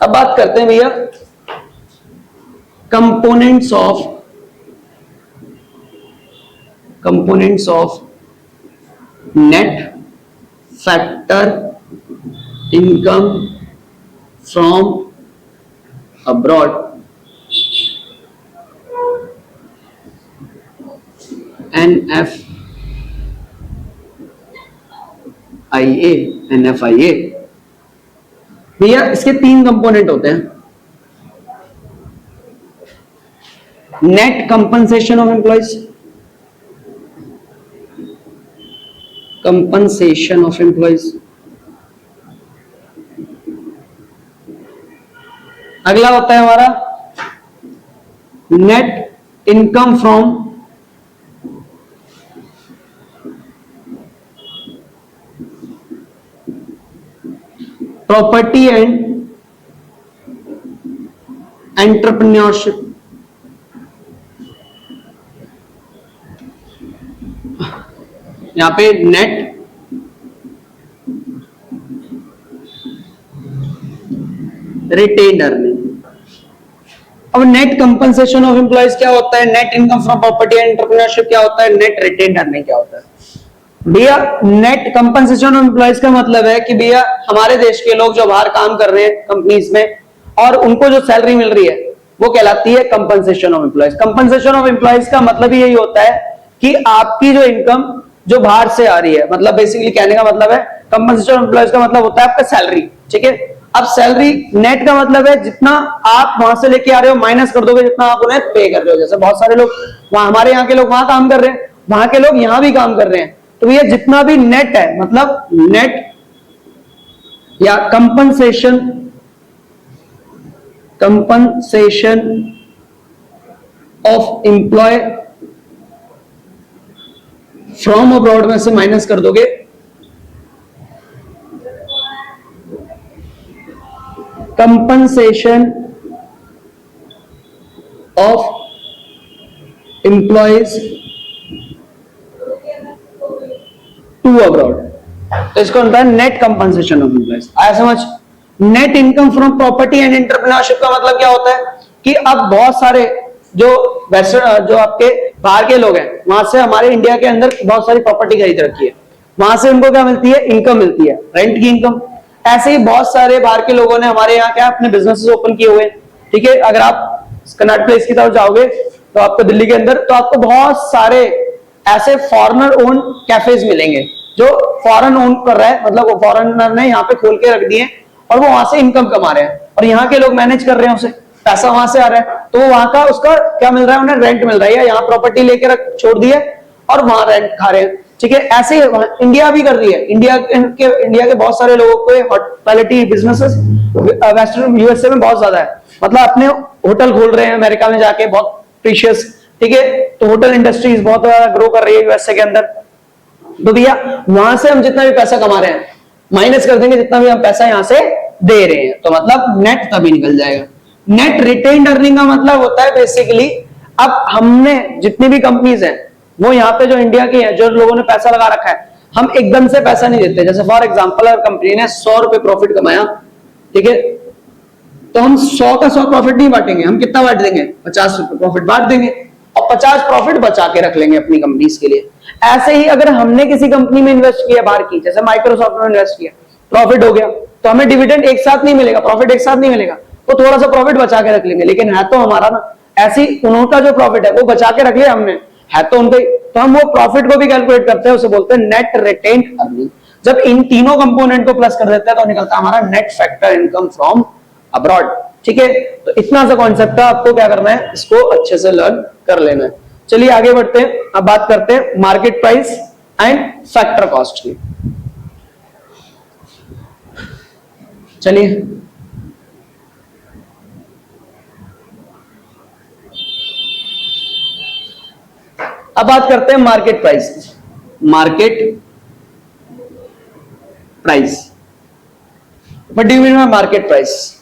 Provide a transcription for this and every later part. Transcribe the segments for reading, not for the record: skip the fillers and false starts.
अब बात करते हैं भैया components of net factor income from abroad NFIA भैया इसके 3 कंपोनेंट होते हैं। नेट कंपनसेशन ऑफ एम्प्लॉयज, अगला होता है हमारा net income from property and entrepreneurship. यहां पे नेट रिटेन्ड अर्निंग। अब नेट कंपनसेशन ऑफ एम्प्लॉयज क्या होता है, net income from property and entrepreneurship क्या होता है, नेट रिटेन्ड अर्निंग क्या होता है। भैया नेट कंपनसेशन ऑफ एम्प्लॉयज का मतलब है कि भैया हमारे देश के लोग जो बाहर काम कर रहे हैं कंपनीज में और उनको जो सैलरी मिल रही है वो कहलाती है compensation of employees. Compensation of employees का मतलब ही यही होता है कि आपकी जो इनकम जो बाहर से आ रही है, मतलब बेसिकली कहने का मतलब है कंपनसेशन ऑफ एम्प्लॉयज का मतलब होता है आपका सैलरी। ठीक है, अब सैलरी नेट का मतलब है जितना आप वहां से लेके आ रहे हो माइनस कर दोगे जितना आप उन्हें पे कर रहे हो। जैसे बहुत सारे लोग वहां, हमारे यहाँ के लोग वहां काम कर रहे हैं, वहां के लोग यहां भी काम कर रहे हैं, तो ये जितना भी नेट है मतलब नेट या compensation of employ from abroad में से माइनस कर दोगे compensation of employees to abroad, तो इसको होता है नेट कंपनसेशन ऑफ एम्प्लॉयज। आया समझ। Net income from property and entrepreneurship का मतलब क्या होता है कि अब बहुत सारे जो वेस्टर्न जो आपके बाहर के लोग हैं वहां से हमारे इंडिया के अंदर बहुत सारी प्रॉपर्टी खरीद रखी है, वहां से उनको क्या मिलती है, इनकम मिलती है, रेंट की इनकम। ऐसे ही बहुत सारे बाहर के लोगों ने हमारे यहाँ क्या अपने बिजनेसेस ओपन किए हुए हैं। ठीक है, अगर आप कनॉट प्लेस की तरफ जाओगे तो आपको दिल्ली के अंदर तो आपको बहुत सारे ऐसे फॉरेनर ओन कैफेज मिलेंगे जो फॉरेन ओन कर रहा है, मतलब वो फॉरेनर ने यहाँ पे खोल के रख दिए और वो वहां से इनकम कमा रहे हैं और यहाँ के लोग मैनेज कर रहे हैं, उसे पैसा वहां से आ रहा है, तो वहां का उसका क्या मिल रहा है, उन्हें रेंट मिल रहा है, या यहाँ प्रॉपर्टी लेके रख छोड़ दी है और वहां रेंट खा रहे हैं। ठीक है, ऐसे इंडिया भी कर रही है। इंडिया के बहुत सारे लोगों को हॉस्पिटैलिटी बिजनेसेस वेस्टर्न यूएसए में बहुत ज्यादा है, मतलब अपने होटल खोल रहे हैं अमेरिका में जाके, बहुत प्रीशियस। ठीक है, तो होटल इंडस्ट्रीज बहुत ग्रो कर रही है यूएसए के अंदर। तो भैया वहां से हम जितना भी पैसा कमा रहे हैं माइनस कर देंगे जितना भी हम पैसा यहां से दे रहे हैं, तो मतलब नेट तभी निकल जाएगा। नेट रिटेन्ड अर्निंग का मतलब होता है बेसिकली अब हमने जितनी भी कंपनीज हैं वो यहाँ पे जो इंडिया की है, जो लोगों ने पैसा लगा रखा है, हम एकदम से पैसा नहीं देते। जैसे फॉर एग्जांपल अगर कंपनी ने 100 रुपए प्रॉफिट कमाया, ठीक है, तो हम 100 का 100 प्रॉफिट नहीं बांटेंगे, हम कितना बांट देंगे, 50 रुपए प्रॉफिट बांट देंगे और 50 प्रॉफिट बचा के रख लेंगे अपनी कंपनीज के लिए। ऐसे ही अगर हमने किसी कंपनी में इन्वेस्ट किया बाहर की, जैसे माइक्रोसॉफ्ट में इन्वेस्ट किया, प्रॉफिट हो गया, तो हमें डिविडेंड एक साथ नहीं मिलेगा, प्रॉफिट एक साथ नहीं मिलेगा, तो थोड़ा सा प्रॉफिट बचा के रख लेंगे, लेकिन है तो हमारा ना, ऐसी उनका जो प्रॉफिट है वो बचा के रख लिया हमने, है तो उनका, तो हम वो प्रॉफिट को भी कैलकुलेट करते हैं, उसे बोलते हैं नेट रिटेन्ड अर्निंग। जब इन तीनों कंपोनेंट को प्लस कर देते हैं तो निकलता है हमारा net factor income from abroad. ठीक है, तो इतना सा कॉन्सेप्ट है, आपको क्या करना है, इसको अच्छे से लर्न कर लेना है। चलिए आगे बढ़ते हैं, अब बात करते हैं market price and factor cost की। चलिए अब बात करते हैं market price. Market price, what do you mean by market price?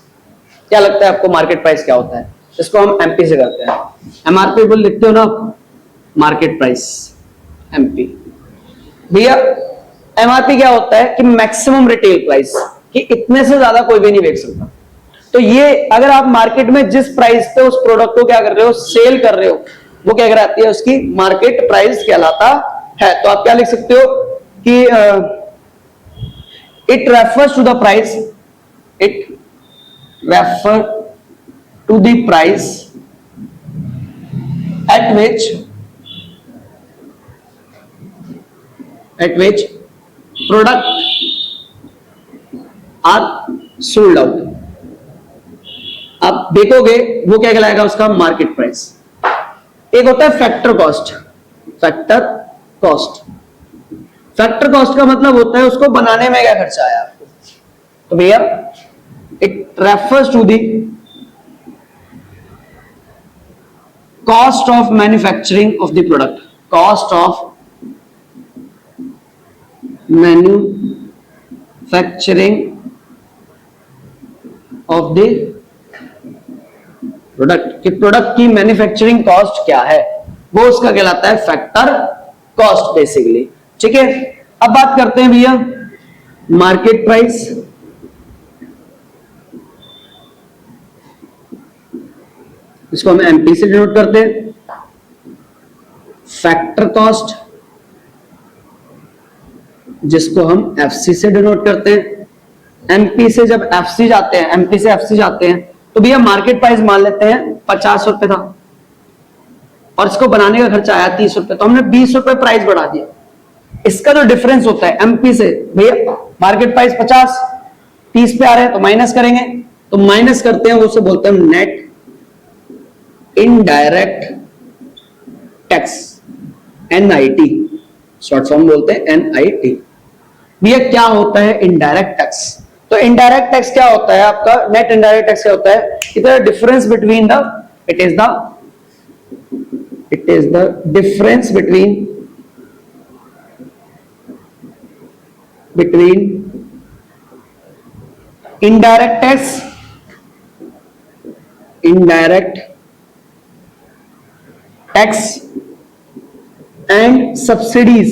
क्या लगता है आपको मार्केट प्राइस क्या होता है? इसको हम एमपी से करते हैं, एमआरपी बोल लिखते हो ना, मार्केट प्राइस एमपी। भैया एमआरपी क्या होता है कि मैक्सिमम रिटेल प्राइस, कि इतने से ज्यादा कोई भी नहीं बेच सकता। तो ये अगर आप मार्केट में जिस प्राइस पे उस प्रोडक्ट को क्या कर रहे हो, सेल कर रहे हो, वो क्या कहलाती है, उसकी मार्केट प्राइस कहलाता है। तो आप क्या लिख सकते हो कि it refers to the price, it refer to the price at which product are sold out. आप देखोगे वो क्या कहलाएगा, उसका मार्केट प्राइस। एक होता है factor cost. Factor cost, factor cost का मतलब होता है उसको बनाने में क्या खर्चा आया आपको। तो भैया it refers to the cost of manufacturing of the product, cost of manufacturing of the product, कि प्रोडक्ट की मैन्युफैक्चरिंग कॉस्ट क्या है, वो उसका कहलाता है फैक्टर कॉस्ट बेसिकली। ठीक है, अब बात करते हैं भैया मार्केट प्राइस। इसको हम एमपी से डिनोट करते हैं। फैक्टर कॉस्ट जिसको हम एफसी से डिनोट करते हैं। एमपी से जब एफसी जाते हैं, एमपी से एफसी जाते हैं, तो भैया मार्केट प्राइस मान लेते हैं 50 रुपए था और इसको बनाने का खर्चा आया 30 रुपए, तो हमने 20 रुपए प्राइस बढ़ा दिया। इसका जो डिफरेंस होता है एमपी से, भैया मार्केट प्राइस 50, 30 पे आ रहे हैं तो माइनस करेंगे, तो माइनस करते हैं, उसे बोलते हैं net indirect tax, NIT, short form बोलते हैं एनआईटी। भैया क्या होता है इनडायरेक्ट टैक्स? तो इनडायरेक्ट टैक्स क्या होता है आपका, नेट इनडायरेक्ट टैक्स क्या होता है, it is difference between the, it is the difference between indirect tax and subsidies,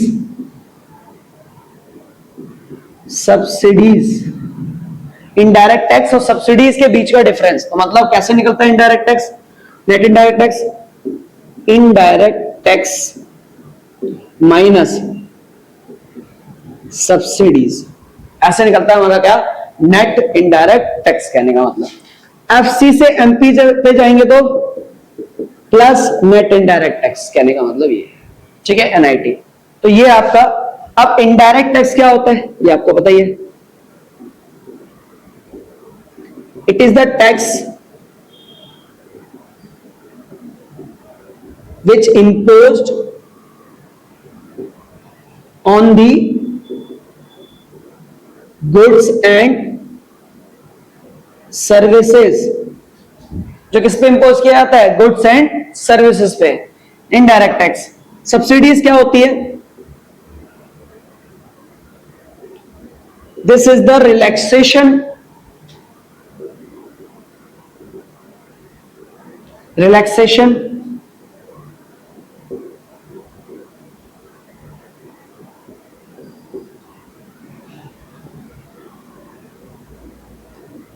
indirect tax और सब्सिडीज के बीच का डिफरेंस। तो मतलब कैसे निकलता है indirect tax, net indirect tax, indirect tax minus subsidies, ऐसे निकलता है हमारा क्या, नेट इनडायरेक्ट टैक्स। कहने का मतलब एफसी से एमपी पे जाएंगे तो प्लस नेट इनडायरेक्ट टैक्स, कहने का मतलब ये। ठीक है, एनआईटी। तो ये आपका, अब इनडायरेक्ट टैक्स क्या होता है ये आपको बताइए। It is the tax which imposed on the goods and services, जो किस पे इंपोज किया जाता है, गुड्स एंड सर्विसेज पे, इनडायरेक्ट टैक्स। सब्सिडीज क्या होती है, this is the relaxation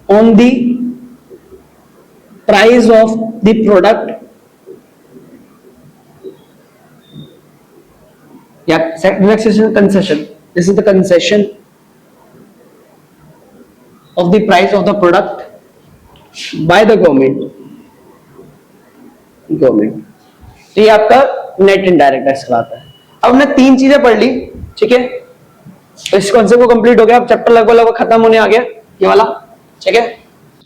on the price of the product, relaxation, concession, this is the concession of the price of the product by the government। तो ये आपका net indirect tax कहलाता है। अब हमने तीन चीजें पढ़ ली, ठीक है, तो इस कॉन्सेप्ट को कंप्लीट हो गया। अब चैप्टर लगभग खत्म होने आ गया ये वाला, ठीक है।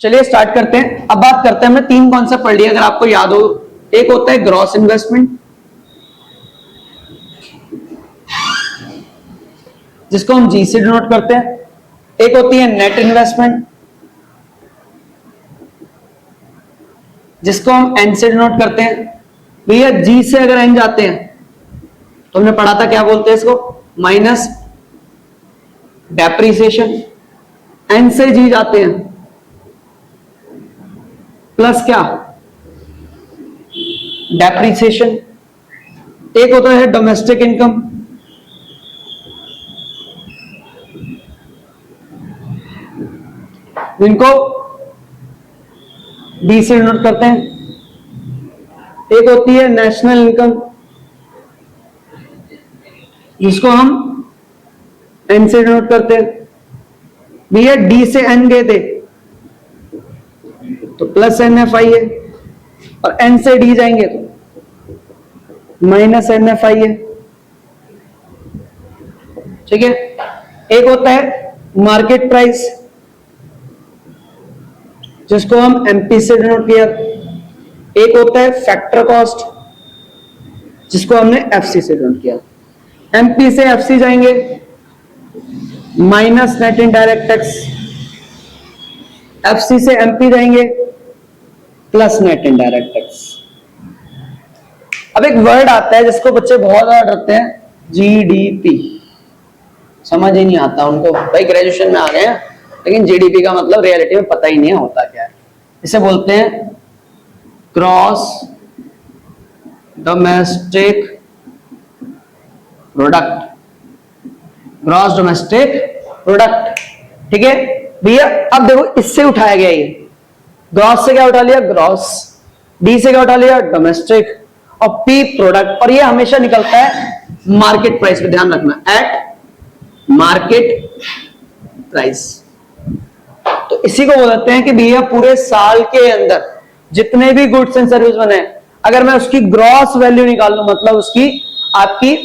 चलिए स्टार्ट करते हैं। अब बात करते हैं, हमने तीन कॉन्सेप्ट पढ़ लिए, अगर आपको याद हो। एक होता है ग्रॉस इन्वेस्टमेंट, जिसको हम जी से डिनोट करते हैं। एक होती है नेट इन्वेस्टमेंट, जिसको हम एन से डिनोट करते हैं। भैया जी से अगर एन जाते हैं तो हमने पढ़ा था क्या बोलते हैं इसको, माइनस डेप्रिसिएशन। एन से जी जाते हैं प्लस क्या, डेप्रिसिएशन। एक होता है डोमेस्टिक इनकम, जिनको डी से डिनोट करते हैं। एक होती है नेशनल इनकम, जिसको हम एन से डिनोट करते हैं। भैया डी से एन गए थे तो प्लस एन एफ आई है, और एन से डी जाएंगे तो माइनस एन एफ आई है। ठीक है। एक होता है मार्केट प्राइस, जिसको हम एमपी से डिनोट किया। एक होता है फैक्टर कॉस्ट, जिसको हमने एफसी से डिनोट किया। एमपी से एफसी जाएंगे, minus net indirect tax. FC से एमपी जाएंगे, प्लस नेट इनडायरेक्ट टैक्स। अब एक वर्ड आता है जिसको बच्चे बहुत ज्यादा डरते हैं, जीडीपी। समझ ही नहीं आता उनको, भाई ग्रेजुएशन में आ गए हैं लेकिन जीडीपी का मतलब रियलिटी में पता ही नहीं है होता क्या है। इसे बोलते हैं gross domestic product, gross domestic product. ठीक है भैया, अब देखो इससे उठाया गया ये, ग्रॉस से क्या उठा लिया, ग्रॉस, डी से क्या उठा लिया, डोमेस्टिक, और पी प्रोडक्ट, और ये हमेशा निकलता है मार्केट प्राइस पे, ध्यान रखना, एट मार्केट प्राइस। तो इसी को बोलते हैं कि भैया पूरे साल के अंदर जितने भी गुड्स एंड सर्विस बने, अगर मैं उसकी ग्रॉस वैल्यू निकाल लूं, मतलब उसकी आपकी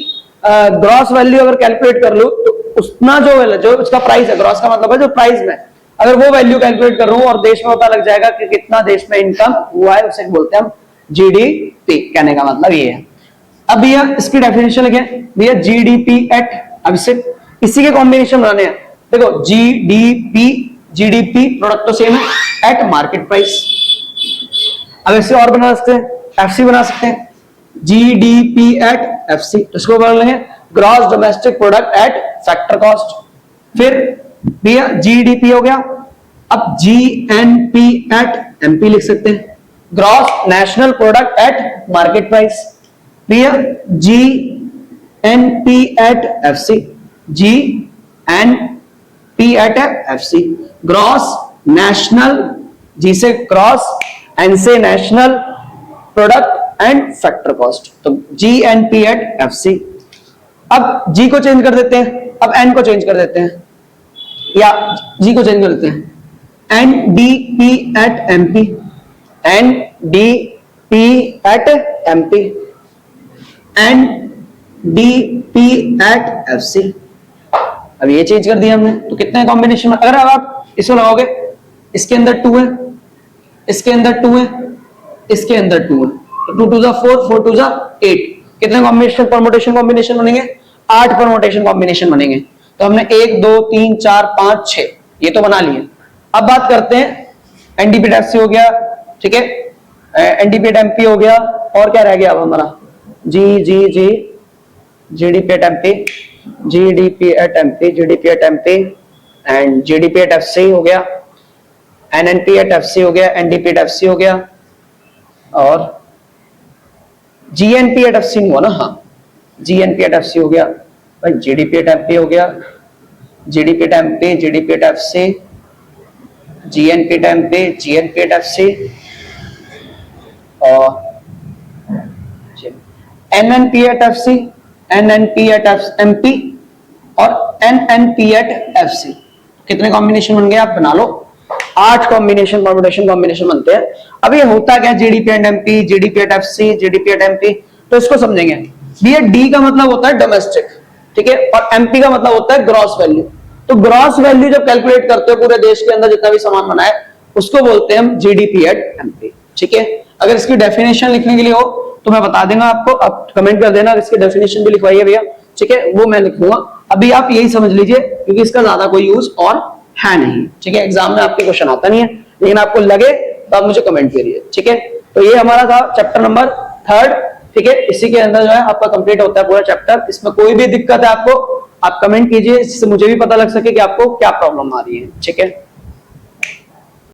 ग्रॉस वैल्यू अगर कैलकुलेट कर लूं, तो उतना जो उसका प्राइस है, ग्रॉस का मतलब है जो प्राइस में, अगर वो वैल्यू कैलकुलेट कर लूं और देश में पता लग जाएगा कि कितना देश में इनकम हुआ है, उसे बोलते हैं हम जीडीपी। कहने का मतलब ये है। अब भैया इसकी डेफिनेशन लिखें, भैया जीडीपी एट, अब इसी के कॉम्बिनेशन बनाने हैं। देखो जीडीपी, जीडीपी प्रोडक्ट तो सेम है, एट मार्केट प्राइस। अब इसे और बना सकते हैं, एफसी बना सकते हैं, जीडीपी एट एफसी, इसको बोल लेंगे gross domestic product at factor cost. फिर भैया जीडीपी हो गया, अब जीएनपी एट एमपी लिख सकते हैं, gross national product at market price. भैया GNP at FC, GNP at FC, gross national, G से क्रॉस, एन से national product and factor cost, तो जीएनपी एट एफसी। अब जी को चेंज कर देते हैं, अब एन को चेंज कर देते हैं, या जी को चेंज कर देते हैं, NDP at MP, NDP at MP, NDP at FC. अब ये चेंज कर दिया हमने, तो कितने कॉम्बिनेशन में, अगर आप इसको लगाओगे, इसके अंदर 2 है, इसके अंदर 2 है, इसके अंदर 2 है, तो 2 2 4, 4 2 8, कितने कॉम्बिनेशन परमुटेशन कॉम्बिनेशन बनेंगे, 8 परमुटेशन कॉम्बिनेशन बनेंगे। तो हमने 1 2 3 4 5 6 ये तो बना लिए। अब बात करते हैं एनडीपी एफसी हो गया, ठीक है, एनडीपी एमपी हो गया, और क्या रह गया अब हमारा, GDP at MP, GDP at MP, GDP at MP, and GDP at FC हो गया, एनएनपी एट एफसी हो गया, एनडीपी एट एफसी हो गया, और जीएनपी एट एफसी नहीं हुआ ना, हाँ जीएनपी एट एफसी हो गया, भाई जीडीपी एट एमपी हो गया, GDP at MP, GDP at FC, GNP at MP, GNP at FC, और NNP at FC, NNP at MP, और एनएनपी एट एफसी। कितने कॉम्बिनेशन बन गए आप बना लो, 8 कॉम्बिनेशन परमुटेशन कॉम्बिनेशन बनते हैं। अब ये होता क्या, GDP at MP, GDP at FC, GDP at MP, तो इसको समझेंगे। भैया डी का मतलब होता है डोमेस्टिक, ठीक है, और एमपी का मतलब होता है ग्रॉस वैल्यू। तो ग्रॉस वैल्यू जब कैलकुलेट करते हो पूरे देश के अंदर जितना भी सामान बना है, उसको बोलते हैं हम जीडीपी एट एमपी, ठीक है। अगर इसकी डेफिनेशन लिखने के लिए हो तो मैं बता देना आपको, आप कमेंट कर देना, इसकी डेफिनेशन भी लिखवाइए भैया, ठीक है, वो मैं लिख दूंगा। अभी आप यही समझ लीजिए, क्योंकि इसका ज्यादा कोई यूज और है नहीं, ठीक है, एग्जाम में आपके क्वेश्चन आता नहीं है, लेकिन आपको लगे तो आप मुझे कमेंट करिए, ठीक है। तो ये हमारा था चैप्टर नंबर 3, ठीक है। इसी के अंदर जो है आपका कंप्लीट होता है पूरा चैप्टर। इसमें कोई भी दिक्कत है आपको, आप कमेंट कीजिए, इससे मुझे भी पता लग सके कि आपको क्या प्रॉब्लम आ रही है, ठीक है।